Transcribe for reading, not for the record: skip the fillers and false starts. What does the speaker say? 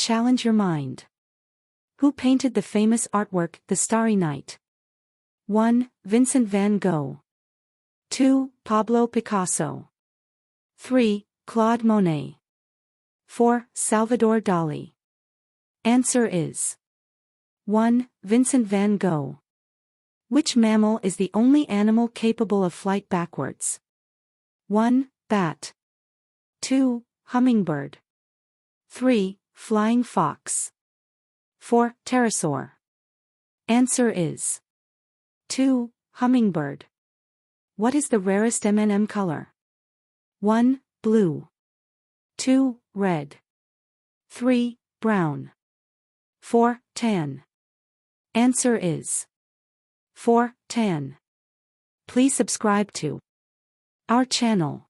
challenge your mind. Who painted the famous artwork, The Starry Night? 1. Vincent van Gogh. 2. Pablo Picasso. 3. Claude Monet. 4. Salvador Dali. Answer is 1. Vincent van Gogh. Which mammal is the only animal capable of flight backwards? 1. Bat. 2. Hummingbird. 3. Flying fox. 4. Pterosaur. Answer is 2. Hummingbird. What is the rarest M&M color? 1. Blue. 2. Red. 3. Brown. 4. Tan. Answer is 4. Tan. Please subscribe to our channel.